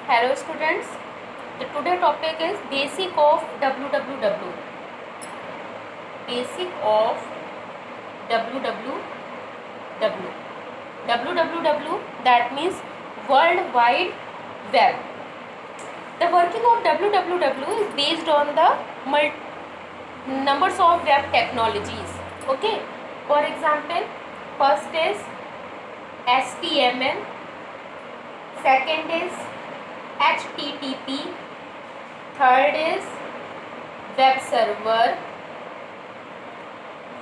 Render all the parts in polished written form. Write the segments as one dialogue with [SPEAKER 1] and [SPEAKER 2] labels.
[SPEAKER 1] Hello students, the today topic is basic of www. Basic of www. www, that means World Wide Web. The working of www is based on the numbers of web technologies. Okay, for example, first is HTML, second is HTTP, third is web server,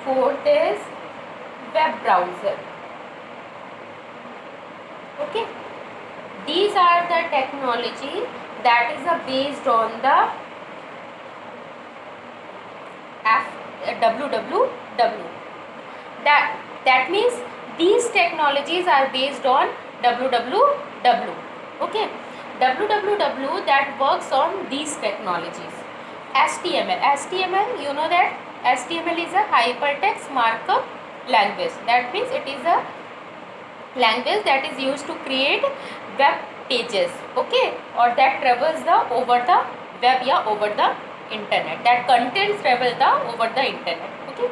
[SPEAKER 1] fourth is web browser. Okay, these are the technology that is based on the www. That means these technologies are based on www. Okay, www that works on these technologies. HTML, you know that HTML is a hypertext markup language. That means it is a language that is used to create web pages. Okay, or that travels over the web या over the internet. That contents travel over the internet. Okay.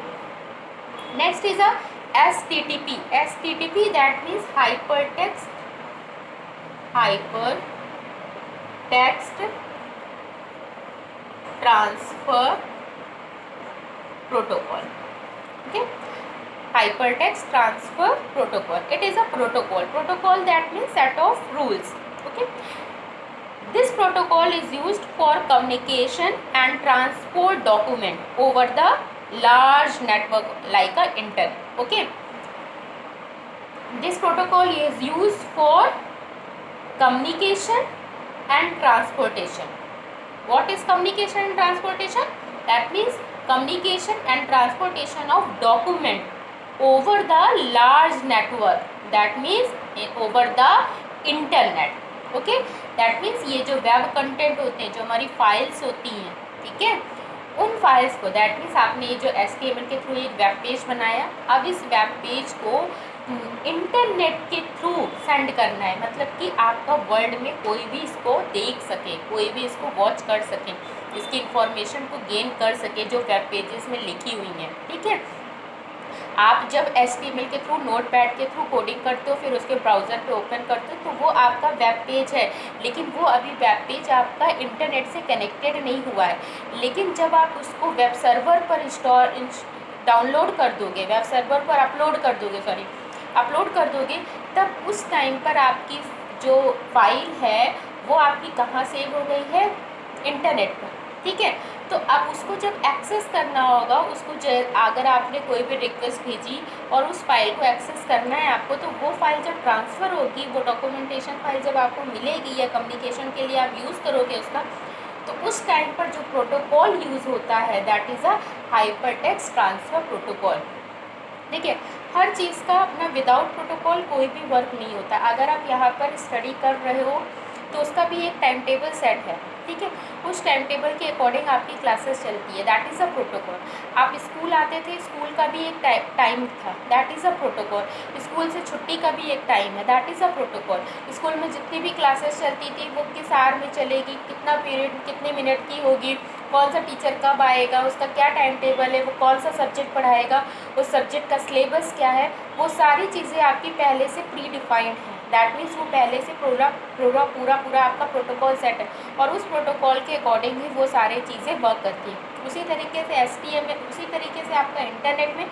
[SPEAKER 1] Next is a HTTP. HTTP that means hypertext transfer protocol. Okay, hypertext transfer protocol. It is a protocol that means set of rules. Okay, this protocol is used for communication and transport document over the large network like a internet. Okay, this protocol is used for communication and transportation. What is communication and transportation? That means communication and transportation of document over the large network. That means over the internet. Okay, that means ये जो web content होते हैं, जो हमारी files होती हैं, ठीक है, उन फाइल्स को, दैट मीन्स आपने ये जो HTML के थ्रू एक वेब पेज बनाया, अब इस वेब पेज को इंटरनेट के थ्रू सेंड करना है, मतलब कि आपका वर्ल्ड में कोई भी इसको देख सके, कोई भी इसको वॉच कर सके, इसकी इंफॉर्मेशन को गेन कर सके जो वेब पेजेस में लिखी हुई हैं. ठीक है, आप जब HTML के थ्रू नोटपैड के थ्रू कोडिंग करते हो, फिर उसके ब्राउज़र पे ओपन करते हो, तो वो आपका वेब पेज है, लेकिन वो अभी वेब पेज आपका इंटरनेट से कनेक्टेड नहीं हुआ है. लेकिन जब आप उसको वेब सर्वर पर डाउनलोड कर दोगे, वेब सर्वर पर अपलोड कर दोगे, तब उस टाइम पर आपकी जो फाइल है वो आपकी कहाँ सेव हो गई है? इंटरनेट पर. ठीक है, तो अब उसको जब एक्सेस करना होगा, उसको अगर आपने कोई भी रिक्वेस्ट भेजी और उस फाइल को एक्सेस करना है आपको, तो वो फाइल जब ट्रांसफ़र होगी, वो डॉक्यूमेंटेशन फाइल जब आपको मिलेगी या कम्युनिकेशन के लिए आप यूज़ करोगे उसका, तो उस टाइम पर जो प्रोटोकॉल यूज़ होता है that is a hypertext transfer protocol. देखिए, हर चीज़ का अपना विदाउट प्रोटोकॉल कोई भी वर्क नहीं होता. अगर आप यहाँ पर स्टडी कर रहे हो तो उसका भी एक टाइम टेबल सेट है. ठीक है, उस टाइम टेबल के अकॉर्डिंग आपकी क्लासेस चलती है, दैट इज़ अ प्रोटोकॉल. आप स्कूल आते थे, स्कूल का भी एक टाइम था, that is a protocol. School से छुट्टी का भी एक टाइम है, that is a protocol. School में जितनी भी क्लासेस चलती थी वो किस आवर में चलेगी, कितना पीरियड कितने मिनट की होगी, कौन सा टीचर कब आएगा, उसका क्या टाइम टेबल है, वो कौन सा सब्जेक्ट पढ़ाएगा, उस सब्जेक्ट का सिलेबस क्या है, वो सारी चीज़ें आपकी पहले से प्री डिफाइंड हैं. दैट मीन्स वो पहले से पूरा आपका प्रोटोकॉल सेट है, और उस प्रोटोकॉल के अकॉर्डिंग ही वो सारी चीज़ें वर्क करती हैं. उसी तरीके से HTML, उसी तरीके से आपका इंटरनेट में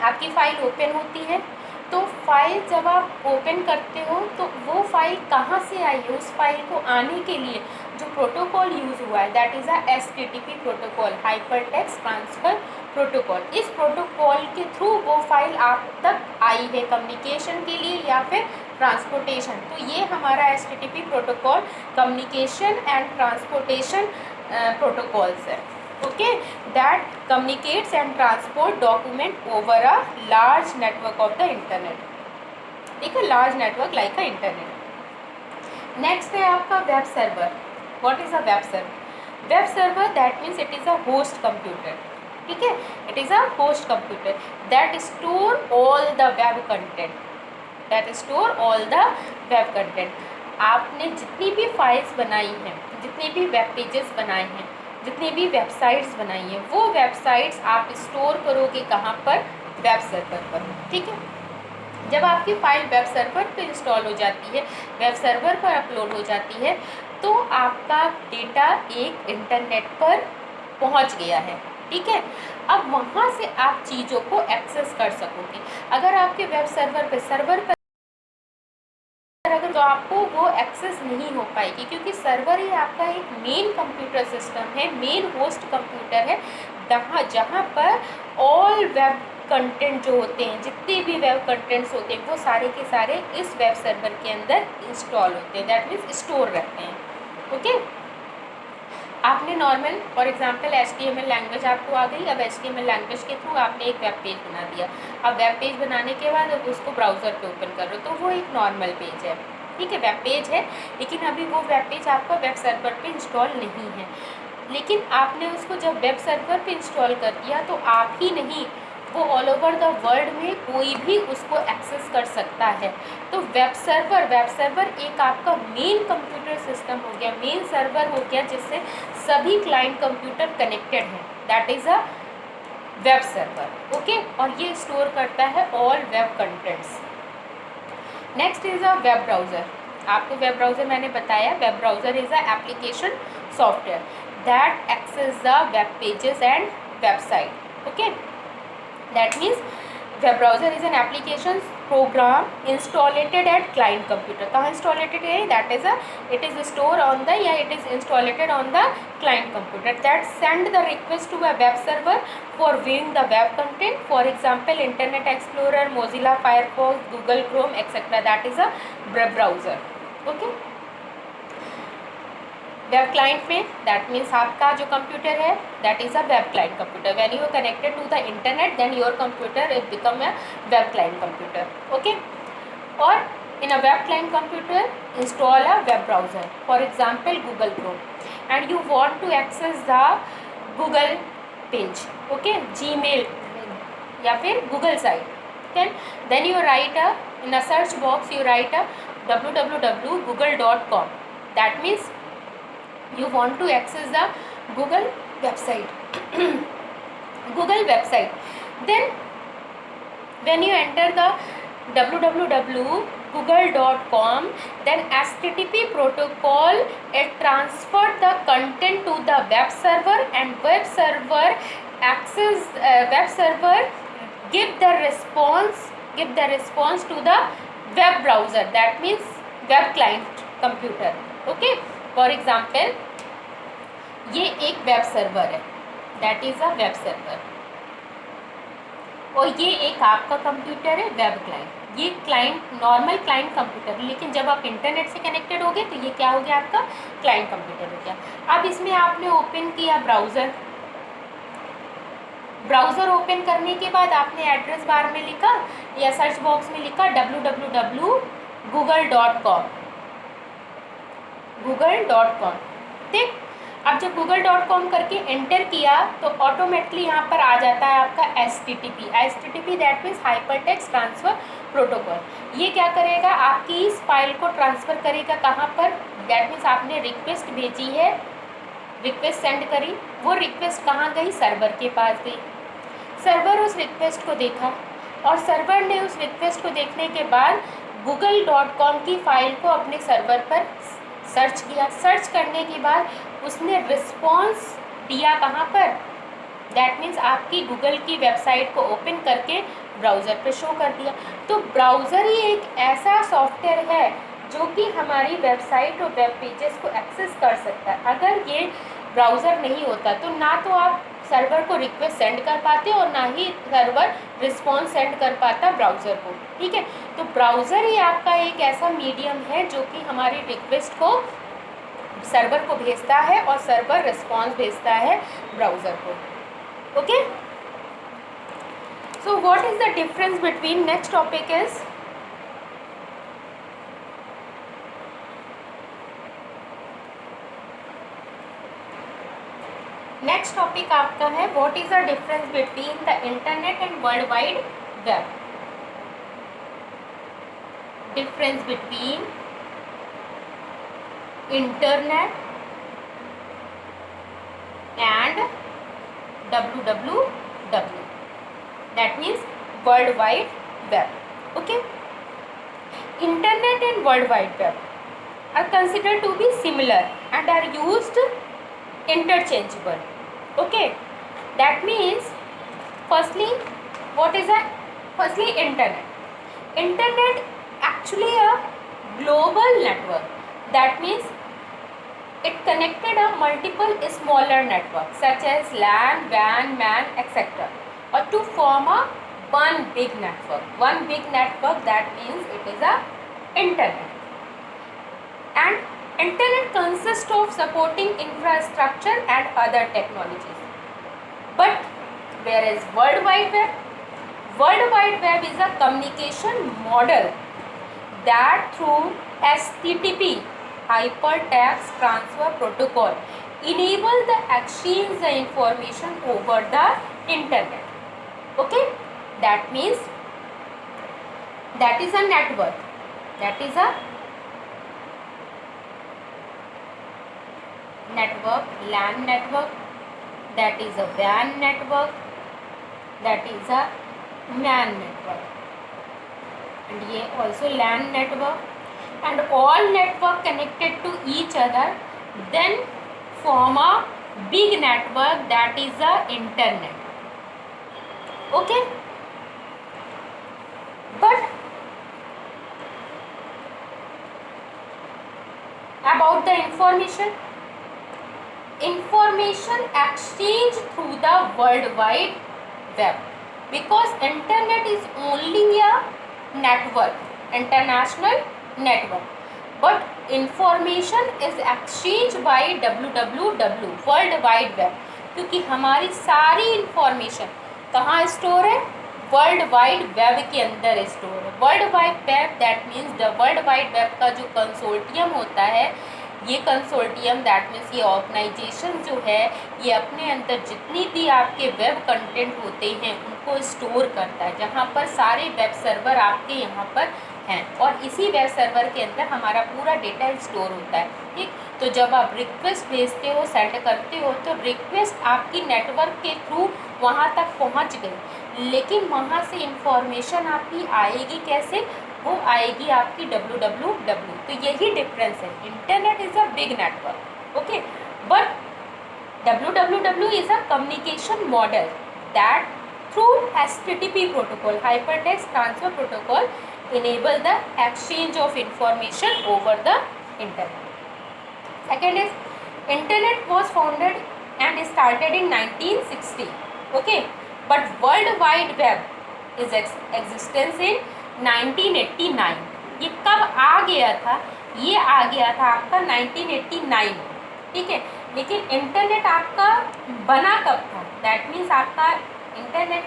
[SPEAKER 1] आपकी फ़ाइल ओपन होती है, तो फाइल जब आप ओपन करते हो तो वो फाइल कहाँ से आई है, उस फाइल को आने के लिए जो प्रोटोकॉल यूज़ हुआ है that is a HTTP protocol, hypertext transfer protocol. इस प्रोटोकॉल के थ्रू वो फाइल आप तक आई है कम्युनिकेशन के लिए या फिर ट्रांसपोर्टेशन. तो ये हमारा HTTP protocol communication and transportation protocols है. Okay, that communicates and transport document over a large network of the internet. ठीक है, large network like a internet. Next है आपका web server. What is a web server? Web server that means it is a host computer. ठीक है, it is a host computer that store all the web content. आपने जितनी भी files बनाई हैं, जितने भी वेब पेजेस बनाए हैं, जितनी भी वेबसाइट्स बनाई हैं, वो वेबसाइट्स आप स्टोर करोगे कहाँ पर? वेब सर्वर पर। ठीक है, जब आपकी फाइल वेब सर्वर पर इंस्टॉल हो जाती है, वेब सर्वर पर अपलोड हो जाती है, तो आपका डेटा एक इंटरनेट पर पहुंच गया है। ठीक है, अब वहाँ से आप चीज़ों को एक्सेस कर सकोगे। अगर आपके वेब सर्वर पर अगर तो आपको वो एक्सेस नहीं हो पाएगी, क्योंकि सर्वर ही आपका एक मेन कंप्यूटर सिस्टम है, मेन होस्ट कंप्यूटर है, जहाँ पर ऑल वेब कंटेंट जो होते हैं, जितने भी वेब कंटेंट्स होते हैं, वो सारे के सारे इस वेब सर्वर के अंदर इंस्टॉल होते हैं, दैट मीन्स स्टोर रहते हैं। ओके, आपने normal for example HTML language आपको आ गई। अब HTML लैंग्वेज के थ्रू आपने एक वेब पेज बना दिया। अब वेब पेज बनाने के बाद अब उसको ब्राउज़र पे ओपन कर रहे हो, तो वो एक नॉर्मल पेज है। ठीक है, वेब पेज है, लेकिन अभी वो वेब पेज आपका वेब सर्वर पे इंस्टॉल नहीं है। लेकिन आपने उसको जब वेब सर्वर पे इंस्टॉल कर दिया, तो आप ही नहीं, वो ऑल ओवर द वर्ल्ड में कोई भी उसको एक्सेस कर सकता है। तो वेब सर्वर एक आपका मेन कंप्यूटर सिस्टम हो गया, मेन सर्वर हो गया, जिससे सभी क्लाइंट कंप्यूटर कनेक्टेड हैं, that is a web server. Okay, और ये स्टोर करता है all web contents. Next is a web browser. आपको वेब ब्राउज़र मैंने बताया, web browser is a application software that access the web pages and website. Okay, that means web browser is an application program installed at client computer. कहाँ installed है? That is it is stored on the it is installed on the client computer that send the request to a web server for viewing the web content. For example, Internet Explorer, Mozilla Firefox, Google Chrome, etc. That is a web browser. Okay. Web client में that means आपका जो computer है that is a web client computer. When you are connected to the internet then your computer is become a web client computer. Okay, और in a web client computer install a web browser, for example Google Chrome, and you want to access the Google page, okay, Gmail या फिर Google site, then you write in a search box you right www.google.com, that means you want to access the Google website Google website. Then when you enter the www.google.com, then HTTP protocol it transferred the content to the web server, and web server access web server give the response to the web browser, that means web client computer. Okay, for example ये एक web server है, that is a web server, और ये एक आपका computer है web client. ये client normal client computer, लेकिन जब आप इंटरनेट से कनेक्टेड हो गए तो ये क्या हो गया? आपका क्लाइंट कंप्यूटर हो गया। अब इसमें आपने ओपन किया ब्राउज़र ओपन करने के बाद आपने एड्रेस बार में लिखा या सर्च बॉक्स में लिखा www.google.com, ठीक। अब जब google.com करके एंटर किया तो ऑटोमेटिकली यहाँ पर आ जाता है आपका HTTP that means hyper text transfer protocol. ये क्या करेगा? आपकी इस फाइल को ट्रांसफ़र करेगा कहाँ पर? दैट मीन्स आपने रिक्वेस्ट भेजी है, रिक्वेस्ट सेंड करी, वो रिक्वेस्ट कहाँ गई? सर्वर के पास गई। सर्वर उस रिक्वेस्ट को देखा, और सर्वर ने उस रिक्वेस्ट को देखने के बाद google.com की फ़ाइल को अपने सर्वर पर सर्च किया। सर्च करने के बाद उसने रिस्पॉन्स दिया कहाँ पर? दैट मीन्स आपकी गूगल की वेबसाइट को ओपन करके ब्राउज़र पे शो कर दिया। तो ब्राउज़र ही एक ऐसा सॉफ्टवेयर है जो कि हमारी वेबसाइट और वेब पेजेस को एक्सेस कर सकता है। अगर ये ब्राउज़र नहीं होता तो ना तो आप सर्वर को रिक्वेस्ट सेंड कर पाते और ना ही सर्वर रिस्पॉन्स सेंड कर पाता ब्राउज़र को। ठीक है, तो ब्राउज़र ही आपका एक ऐसा मीडियम है जो कि हमारी रिक्वेस्ट को सर्वर को भेजता है और सर्वर रिस्पॉन्स भेजता है ब्राउज़र को। Okay, so what is the difference between, next topic is next topic आपका है what is the difference between the internet and world wide web. Difference between internet and www. That means World Wide Web. Okay. Internet and World Wide Web are considered to be similar and are used interchangeable. Okay. That means firstly, what is a firstly internet? Internet actually a global network. That means it connected a multiple smaller networks such as LAN, WAN, MAN, etc. or to form a one big network. One big network, that means it is a internet. And internet consists of supporting infrastructure and other technologies. But whereas World Wide Web, World Wide Web is a communication model that through HTTP, Hypertext Transfer Protocol, enable the exchange the information over the internet. Okay, that means that is a network, that is a network, LAN network, that is a WAN network, that is a MAN network, and ये also LAN network, and all network connected to each other then form a big network, that is a internet. Okay, but about the information exchange through the World Wide Web, because internet is only a network, international network, but information is exchanged by www, World Wide Web, क्योंकि हमारी सारी information कहाँ store है? World wide web के अंदर store है. World wide web, that means the world wide web का जो कंसोर्टियम होता है, ये कंसोर्टियम दैट मीन्स ये ऑर्गेनाइजेशन जो है, ये अपने अंदर जितनी भी आपके वेब कंटेंट होते हैं उनको स्टोर करता है, जहाँ पर सारे वेब सर्वर आपके यहाँ पर हैं, और इसी वेब सर्वर के अंदर हमारा पूरा डेटा स्टोर होता है. ठीक, तो जब आप रिक्वेस्ट भेजते हो, सेंड करते हो, तो रिक्वेस्ट आपकी नेटवर्क के थ्रू वहाँ तक पहुँच गई, लेकिन वहाँ से इंफॉर्मेशन आपकी आएगी कैसे? वो आएगी आपकी www. तो यही डिफरेंस है. Internet is a big network, okay, but www is a communication model that through HTTP protocol, hypertext transfer protocol, enable the exchange of information over the internet. Second is, internet was founded and started in 1960, okay, but World Wide Web is existence in 1989. ये कब आ गया था? ये आ गया था आपका 1989, ठीक है, लेकिन इंटरनेट आपका बना कब था? दैट मीन्स आपका इंटरनेट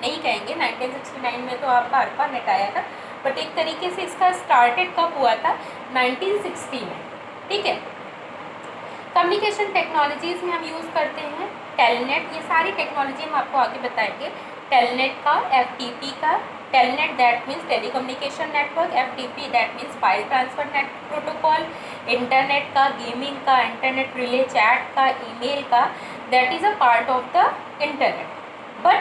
[SPEAKER 1] नहीं कहेंगे, 1969 में तो आपका ARPANET आया था, बट एक तरीके से इसका स्टार्टेड कब हुआ था? 1960 में, ठीक है. कम्युनिकेशन टेक्नोलॉजीज़ में हम यूज़ करते हैं टेलनेट. ये सारी टेक्नोलॉजी हम आपको आगे बताएंगे. टेलनेट का, FTP का, telnet that means telecommunication network, FTP that means file transfer net protocol, internet का, गेमिंग का, इंटरनेट रिले चैट का, ईमेल का, that is a part of the internet, but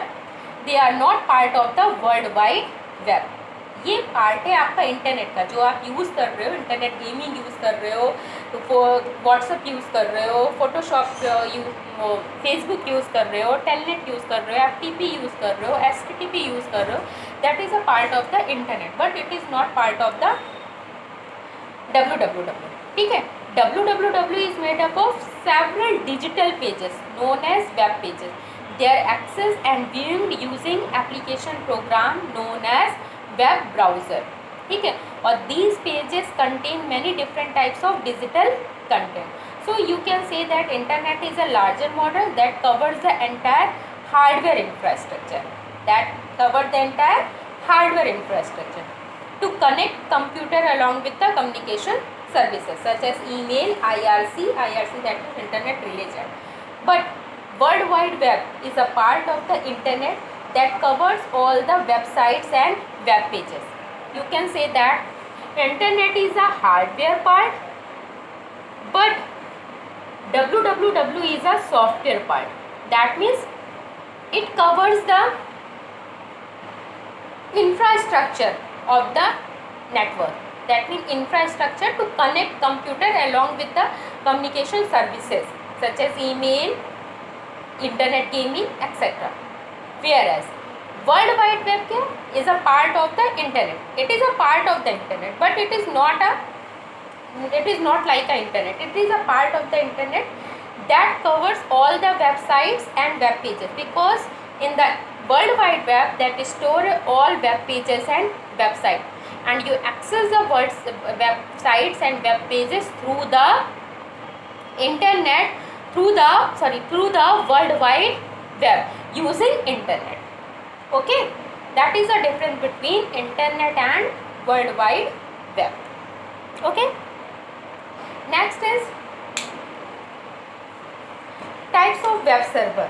[SPEAKER 1] they are not part of the world wide web. ये part है आपका internet का, जो आप यूज़ कर रहे हो, इंटरनेट गेमिंग यूज़ कर रहे हो, तो व्हाट्सअप यूज़ कर रहे हो, फोटोशॉप फेसबुक यूज़ कर रहे हो, टेलनेट यूज़ कर रहे हो, FTP यूज़ कर रहे हो, HTTP यूज़ कर रहे हो, that is a part of the internet, but it is not part of the www. ठीक है, www is made up of several digital pages known as web pages. They are accessed and viewed using application program known as web browser. ठीक है, और these pages contain many different types of digital content. So you can say that internet is a larger model that covers the entire hardware infrastructure. That covers the entire hardware infrastructure to connect computer along with the communication services such as email, IRC that is internet relay chat. But World Wide Web is a part of the internet that covers all the websites and web pages. You can say that internet is a hardware part www is a software part. That means it covers the infrastructure of the network. That means infrastructure to connect computer along with the communication services such as email, internet gaming, etc. Whereas World Wide Web is a part of the internet. It is a part of the internet, but it is not like a internet. It is a part of the internet that covers all the websites and web pages, because in the World Wide Web that store all web pages and websites, and you access the websites and web pages through the internet, through the World Wide Web using internet. Okay, that is the difference between internet and World Wide Web. Okay, next is types of web server.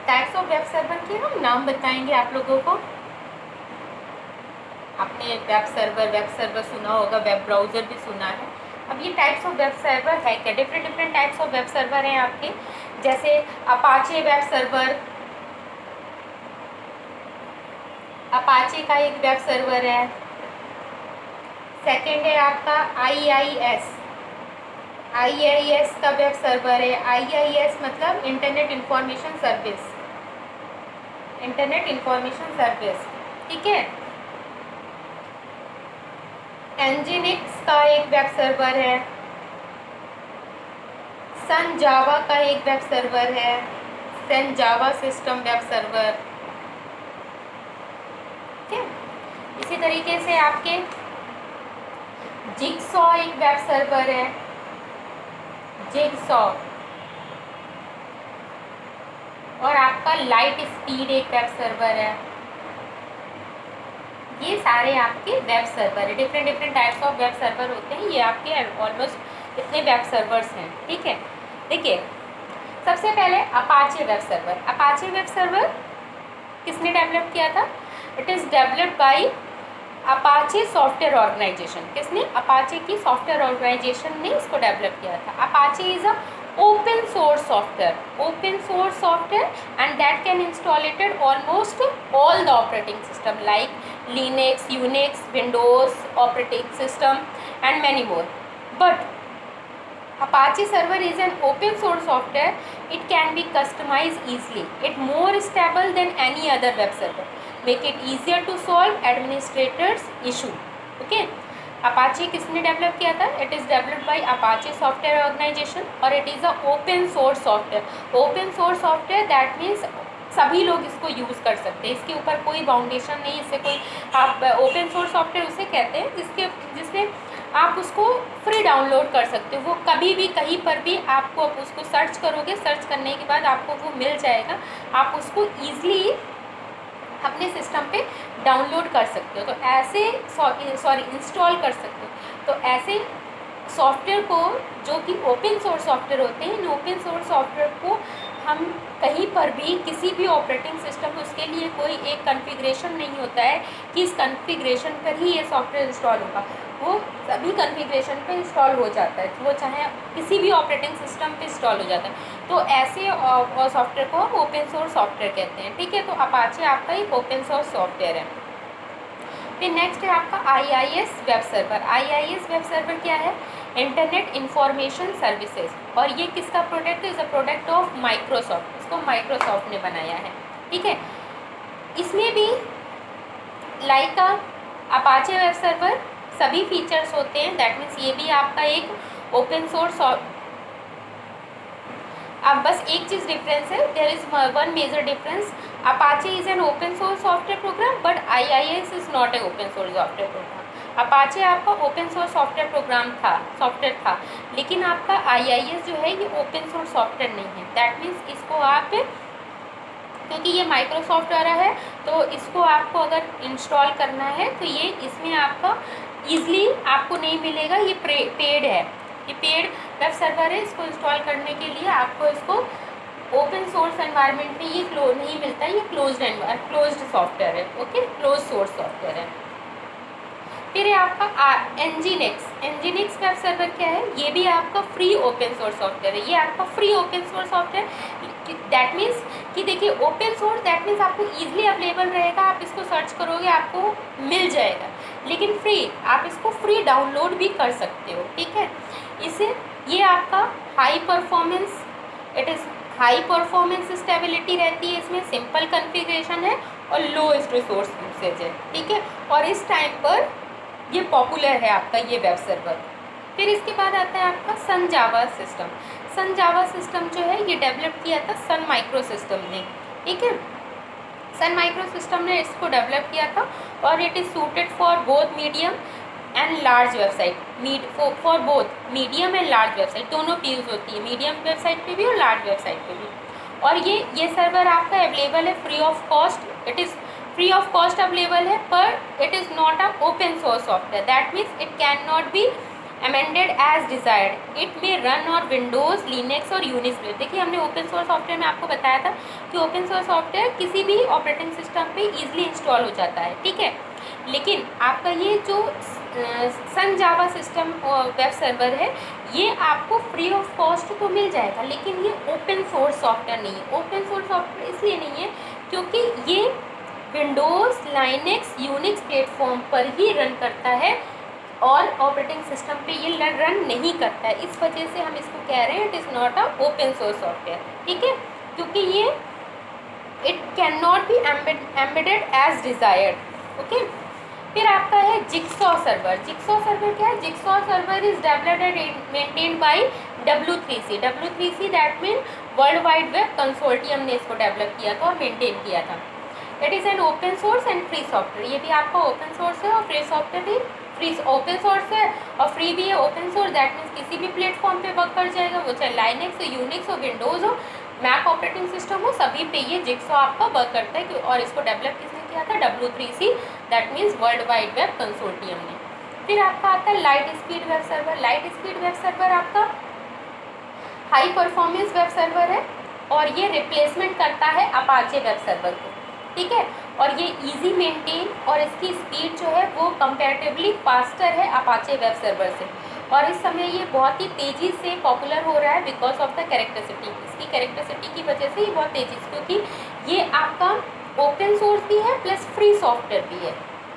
[SPEAKER 1] Types of web server के हम नाम बताएंगे आप लोगों को. आपने web server सुना होगा, वेब ब्राउज़र भी सुना है. अब ये टाइप्स ऑफ वेब सर्वर है क्या? Different types of web server हैं आपके, जैसे अपाचे वेब सर्वर. अपाचे का एक वेब सर्वर है. सेकेंड है आपका IIS का वेब सर्वर है. IIS मतलब इंटरनेट इंफॉर्मेशन सर्विस, ठीक है. एनजीनिक्स का एक वेब सर्वर है. सन जावा का एक वेब सर्वर है, सन जावा सिस्टम वेब सर्वर. ठीक है. इसी तरीके से आपके जिगसॉ एक वेब सर्वर है, जिगसॉ. और आपका लाइट स्पीड एक वेब सर्वर है. ये सारे आपके वेब सर्वर है. Different types of web server होते हैं. ये आपके ऑलमोस्ट इतने वेब सर्वर्स हैं. ठीक है. देखिए, सबसे पहले Apache web server. Apache web server किसने डेवलप किया था? It is developed by Apache software organization. किसने? अपाचे की सॉफ्टवेयर ऑर्गेनाइजेशन ने इसको डेवलप किया था. Apache is a open source software and that can install it at almost all the operating system like Linux, Unix, Windows operating system and many more. But Apache server is an open source software. It can be customized easily. It more stable than any other web server. Make it easier to solve administrators issue. Okay. Apache किसने develop किया था? It is developed by Apache software organisation और it is a open source software. Open source software that means सभी लोग इसको use कर सकते हैं. इसके ऊपर कोई बाउंडेशन नहीं. इससे कोई आप ओपन सोर्स सॉफ्टवेयर उसे कहते हैं जिसमें आप उसको फ्री डाउनलोड कर सकते हो. वो कभी भी कहीं पर भी आपको उसको सर्च करोगे, सर्च करने के बाद आपको वो मिल जाएगा. आप उसको ईज़िली अपने सिस्टम पे डाउनलोड कर सकते हो. तो ऐसे इंस्टॉल कर सकते हो. तो ऐसे सॉफ्टवेयर को जो कि ओपन सोर्स सॉफ्टवेयर होते हैं, इन ओपन सोर्स सॉफ्टवेयर को हम कहीं पर भी किसी भी ऑपरेटिंग सिस्टम, उसके लिए कोई एक कॉन्फ़िगरेशन नहीं होता है कि इस कॉन्फ़िगरेशन पर ही ये सॉफ्टवेयर इंस्टॉल होगा. वो सभी कॉन्फ़िगरेशन पे इंस्टॉल हो जाता है. वो चाहे किसी भी ऑपरेटिंग सिस्टम पे इंस्टॉल हो जाता है. तो ऐसे सॉफ्टवेयर को हम ओपन सोर्स सॉफ्टवेयर कहते हैं. ठीक है. तो अपाचे आपका एक ओपन सोर्स सॉफ्टवेयर है. फिर नेक्स्ट है आपका IIS web server. IIS web server क्या है? Internet information services. और ये किसका प्रोडक्ट है? Is a product of Microsoft. इसको माइक्रोसॉफ्ट ने बनाया है. ठीक है. इसमें भी लाइक अपाचे वेब सर्वर सभी फीचर्स होते हैं. दैट मीन्स ये भी आपका एक ओपन सोर्स. अब बस एक चीज़ डिफरेंस है. There is one major difference. Apache is an open source software program but IIS is not a open source software program. Apache आपका ओपन सोर्स सॉफ्टवेयर था, लेकिन आपका IIS जो है ये ओपन सोर्स सॉफ्टवेयर नहीं है. दैट मीन्स इसको आप, क्योंकि ये माइक्रोसॉफ्ट वाला है, तो इसको आपको अगर इंस्टॉल करना है तो ये इसमें आपका ईज़िली आपको नहीं मिलेगा. ये पेड है. ये पेड वेब सर्वर है. इसको इंस्टॉल करने के लिए आपको इसको ओपन सोर्स एनवायरनमेंट में ये नहीं मिलता है. ये क्लोज्ड सॉफ्टवेयर है. ओके. क्लोज सोर्स सॉफ्टवेयर है. फिर है आपका एनजीनिक्स वेब सर्वर क्या है, ये भी आपका फ्री ओपन सोर्स सॉफ्टवेयर है। ये आपका free open source software that means कि देखिए ओपन सोर्स दैट मीन्स आपको ईजिली अवेलेबल रहेगा, आप इसको सर्च करोगे आपको मिल जाएगा, लेकिन फ्री, आप इसको फ्री डाउनलोड भी कर सकते हो, ठीक है। इसे ये आपका high performance, it is high performance stability रहती है इसमें, सिंपल कॉन्फ़िगरेशन है और लो रिसोर्स यूसेज है, ठीक है। और इस टाइम पर ये पॉपुलर है आपका ये वेब सर्वर। फिर इसके बाद आता है आपका सन जावा सिस्टम। सन जावा सिस्टम जो है ये डेवलप किया था सन माइक्रो सिस्टम ने, ठीक है। सन माइक्रो सिस्टम ने इसको डेवलप किया था और it is suited for both medium and large website, for both medium and large website, दोनों पे यूज़ होती है, मीडियम वेबसाइट पे भी और लार्ज वेबसाइट पे भी। और ये सर्वर आपका अवेलेबल है free of cost, it is free of cost available है, पर it is not a open source software, that means it can not be amended as desired, it may run और Windows, Linux और Unix. देखिए हमने open source software में आपको बताया था कि ओपन सोर्स सॉफ्टवेयर किसी भी ऑपरेटिंग सिस्टम पे इजीली इंस्टॉल हो जाता है, ठीक है। लेकिन आपका ये जो सन जावा सिस्टम वेब सर्वर है ये आपको फ्री ऑफ कॉस्ट तो मिल जाएगा, लेकिन ये ओपन सोर्स सॉफ्टवेयर नहीं है। ओपन सोर्स सॉफ्टवेयर इसलिए नहीं है क्योंकि ये विंडोज़, लाइनेक्स, यूनिक्स प्लेटफॉर्म पर ही रन करता है और ऑपरेटिंग सिस्टम पे ये रन नहीं करता है, इस वजह से हम इसको कह रहे हैं it is not a open source software, ठीक है। क्योंकि ये it can not be embedded as desired, okay. फिर आपका है जिक्सॉ सर्वर। जिक्सॉ सर्वर क्या है, Jigsaw server is developed and maintained by W3C। W3C that mean world wide web consortium ने इसको डेवलप किया था और मेंटेन किया था। It is an open source and free software, ये भी आपका ओपन सोर्स है और फ्री सॉफ्टवेयर भी, फ्री ओपन सोर्स है और फ्री भी है। ओपन सोर्स दैट मीन्स किसी भी प्लेटफॉर्म पे वर्क कर जाएगा, वो चाहे लाइनेक्स हो, यूनिक्स हो, विंडोज़ हो, मैक ऑपरेटिंग सिस्टम हो, सभी पे ये जिक्सॉ आपका वर्क करता है। और इसको डेवलप किसने किया था, W3C that means world wide web consortium ने। फिर आपका आता है light speed web server. Light speed web server आपका हाई परफॉर्मेंस वेब सर्वर है और ये रिप्लेसमेंट करता है अपाचे वेब सर्वर को, ठीक है। और ये इजी मेंटेन और इसकी स्पीड जो है वो कंपैरेटिवली फास्टर है अपाचे वेब सर्वर से, और इस समय ये बहुत ही तेज़ी से पॉपुलर हो रहा है बिकॉज ऑफ द कैरेक्टरिस्टिक। इसकी कैरेक्टरिस्टिक की वजह से ये बहुत तेज़ी से, क्योंकि ये आपका ओपन सोर्स भी है प्लस फ्री सॉफ्टवेयर भी है,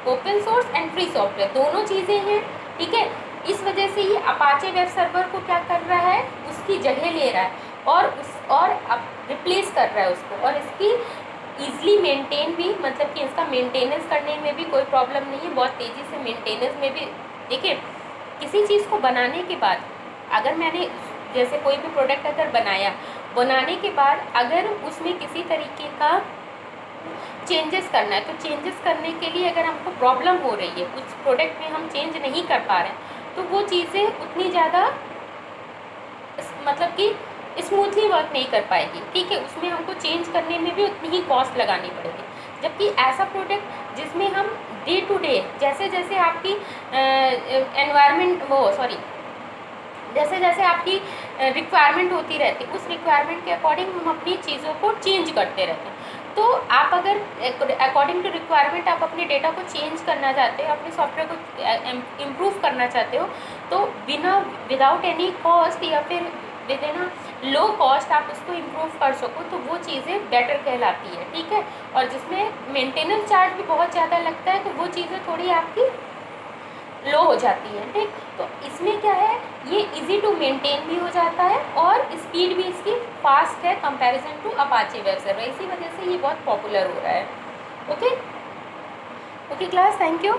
[SPEAKER 1] open source and free software दोनों चीज़ें हैं, ठीक है। इस वजह से ये अपाचे वेब सर्वर को क्या कर रहा है, उसकी जगह ले रहा है और अब रिप्लेस कर रहा है उसको, और इसकी ईजिली मेंटेन भी, मतलब कि इसका मेंटेनेंस करने में भी कोई प्रॉब्लम नहीं है, बहुत तेज़ी से मेंटेनेंस में भी। देखिए किसी चीज़ को बनाने के बाद अगर मैंने जैसे कोई भी प्रोडक्ट अगर बनाने के बाद अगर उसमें किसी तरीके का चेंजेस करना है, तो चेंजेस करने के लिए अगर हमको प्रॉब्लम हो रही है, उस प्रोडक्ट में हम चेंज नहीं कर पा रहे हैं, तो वो चीज़ें उतनी ज़्यादा मतलब कि स्मूथली वर्क नहीं कर पाएगी, ठीक है। उसमें हमको चेंज करने में भी उतनी ही कॉस्ट लगानी पड़ेगी। जबकि ऐसा प्रोडक्ट जिसमें हम डे टू डे जैसे जैसे आपकी जैसे जैसे आपकी रिक्वायरमेंट होती रहती, उस रिक्वायरमेंट के अकॉर्डिंग हम अपनी चीज़ों को चेंज करते रहते हैं। तो आप अगर अकॉर्डिंग टू रिक्वायरमेंट आप अपने डेटा को चेंज करना चाहते हो, अपने सॉफ्टवेयर को इम्प्रूव करना चाहते हो, तो विदाउट एनी कॉस्ट या फिर विद इन लो कॉस्ट आप उसको इम्प्रूव कर सको, तो वो चीज़ें बेटर कहलाती है, ठीक है। और जिसमें मेंटेनेंस चार्ज भी बहुत ज़्यादा लगता है, तो वो चीज़ें थोड़ी आपकी लो हो जाती है, ठीक। तो इसमें क्या है, ये इजी टू मेंटेन भी हो जाता है और स्पीड भी इसकी फास्ट है comparison to Apache web server, इसी वजह से ये बहुत पॉपुलर हो रहा है। Okay class, thank you.